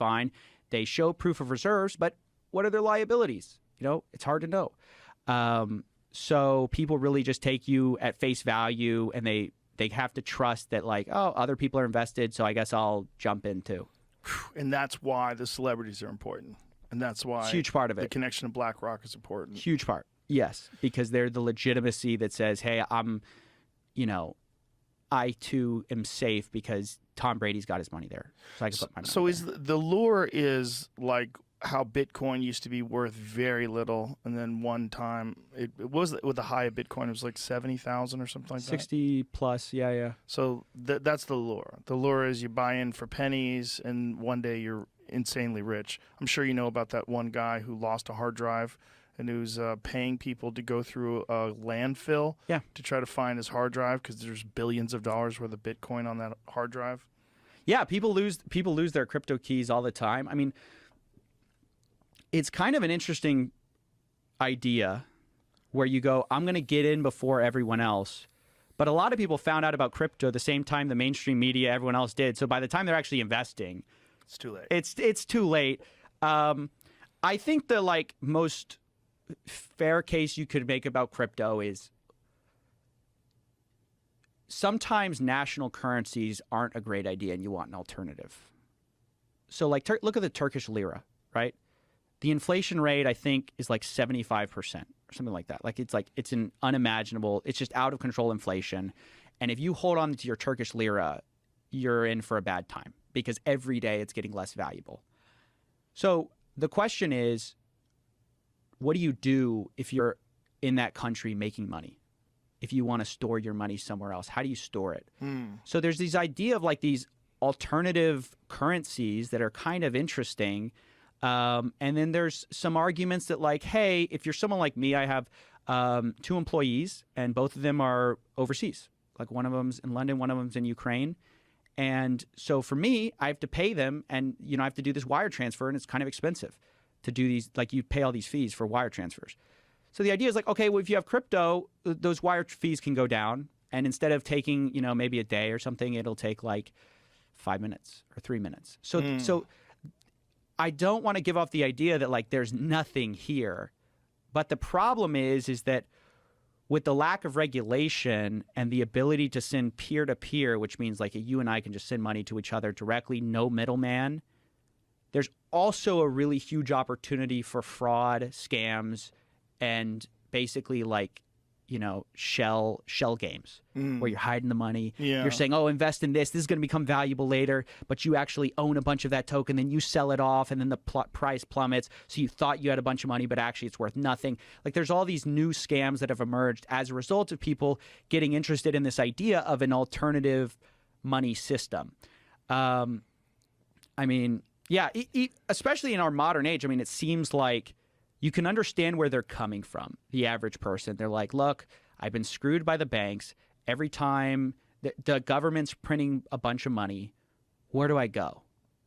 fine. They show proof of reserves, but what are their liabilities? It's hard to know. So people really just take you at face value, and they have to trust that, like, oh, other people are invested, so I guess I'll jump in too. And that's why the celebrities are important. And that's why it's a huge part of it. The connection to BlackRock is important. Huge part. Yes, because they're the legitimacy that says, hey, I too am safe because Tom Brady's got his money there. So I can put my money there. So the lure is like how Bitcoin used to be worth very little, and then one time it was with the high of Bitcoin, it was like 70,000 or something like 60 plus, yeah. So that's the lure. The lure is you buy in for pennies, and one day you're insanely rich. I'm sure you know about that one guy who lost a hard drive and who's paying people to go through a landfill to try to find his hard drive because there's billions of dollars worth of Bitcoin on that hard drive. Yeah, people lose their crypto keys all the time. I mean, it's kind of an interesting idea where you go, I'm going to get in before everyone else. But a lot of people found out about crypto the same time the mainstream media, everyone else did. So by the time they're actually investing, it's too late. It's too late. I think the most fair case you could make about crypto is sometimes national currencies aren't a great idea and you want an alternative. So look at the Turkish lira, right? The inflation rate, I think, is like 75% or something like that. It's an unimaginable, it's just out of control inflation. And if you hold on to your Turkish lira, you're in for a bad time because every day it's getting less valuable. So the question is, what do you do if you're in that country making money? If you want to store your money somewhere else, how do you store it? So there's this idea of these alternative currencies that are kind of interesting. And then there's some arguments that hey, if you're someone like me, I have 2 employees and both of them are overseas. One of them's in London, one of them's in Ukraine. And so for me, I have to pay them and, I have to do this wire transfer and it's kind of expensive to do these, you pay all these fees for wire transfers. So the idea is okay, well, if you have crypto, those wire fees can go down. And instead of taking, maybe a day or something, it'll take 5 minutes or 3 minutes. So I don't want to give off the idea that there's nothing here. But the problem is that with the lack of regulation and the ability to send peer-to-peer, which means you and I can just send money to each other directly, no middleman, there's also a really huge opportunity for fraud, scams, and basically shell games where you're hiding the money. Yeah. You're saying, oh, invest in this. This is going to become valuable later, but you actually own a bunch of that token. Then you sell it off, and then the price plummets. So you thought you had a bunch of money, but actually it's worth nothing. There's all these new scams that have emerged as a result of people getting interested in this idea of an alternative money system. Especially in our modern age, it seems like you can understand where they're coming from, the average person. They're like, look, I've been screwed by the banks. Every time the government's printing a bunch of money, where do I go?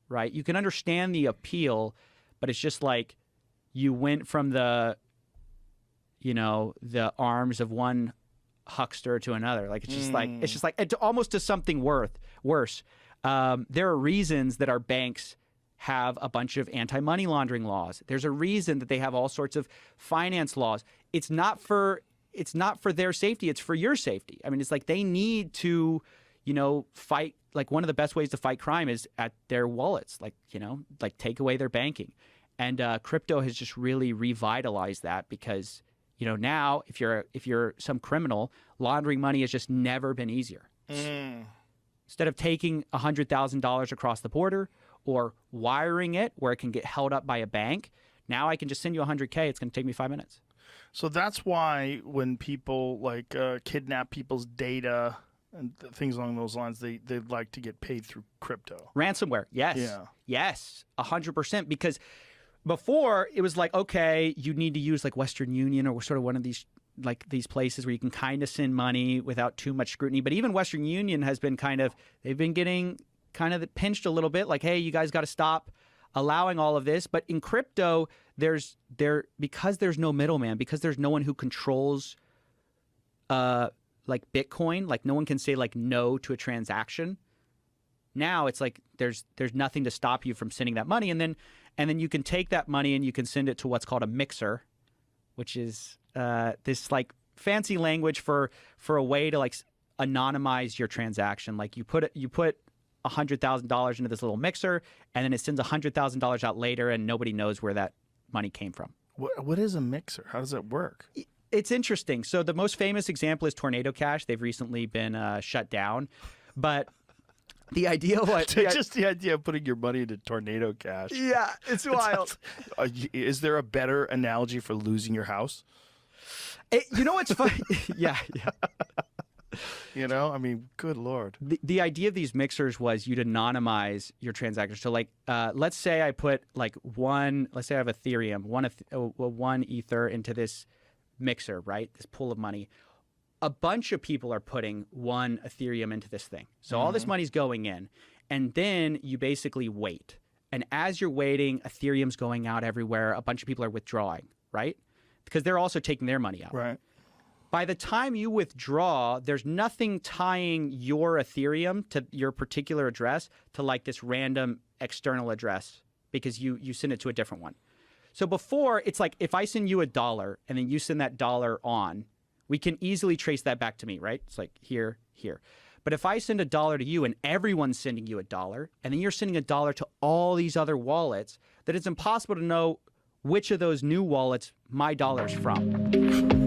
Right? You can understand the appeal, but it's just you went from the arms of one huckster to another. It's almost to something worse. There are reasons that our banks have a bunch of anti-money laundering laws. There's a reason that they have all sorts of finance laws. It's not for their safety, it's for your safety. It's they need to, fight. One of the best ways to fight crime is at their wallets, take away their banking. And crypto has just really revitalized that because, now if you're some criminal, laundering money has just never been easier. Instead of taking $100,000 across the border or wiring it where it can get held up by a bank, now I can just send you $100K. It's going to take me 5 minutes. So that's why when people kidnap people's data and things along those lines, they like to get paid through crypto. Ransomware, yes. Yeah. Yes, 100%. Because before it was okay, you need to use Western Union or sort of one of these these places where you can kind of send money without too much scrutiny. But even Western Union has been they've been getting kind of pinched a little bit, hey, you guys got to stop allowing all of this. But in crypto, because there's no middleman, because there's no one who controls Bitcoin, no one can say no to a transaction. Now it's like there's nothing to stop you from sending that money, and then you can take that money and you can send it to what's called a mixer, which is this like fancy language for a way to like anonymize your transaction. Like you put $100,000 into this little mixer, and then it sends $100,000 out later, and nobody knows where that money came from. What is a mixer? How does it work? It's interesting. So the most famous example is Tornado Cash. They've recently been shut down, but the idea the idea of putting your money into Tornado Cash. Yeah, it's wild. Is there a better analogy for losing your house? You know what's funny? Yeah. You know, I mean, good Lord. The idea of these mixers was you'd anonymize your transactions. So like, let's say I put like let's say I have Ethereum, one Ether into this mixer, right? This pool of money. A bunch of people are putting one Ethereum into this thing. So all this money's going in, and then you basically wait. And as you're waiting, Ethereum's going out everywhere. A bunch of people are withdrawing, right? Because they're also taking their money out. Right. By the time you withdraw, there's nothing tying your Ethereum to your particular address to like this random external address because you send it to a different one. So before, it's like if I send you $1 and then you send that dollar on, we can easily trace that back to me, right? It's like here. But if I send $1 to you and everyone's sending you $1, and then you're sending $1 to all these other wallets, that it's impossible to know which of those new wallets my dollar's from.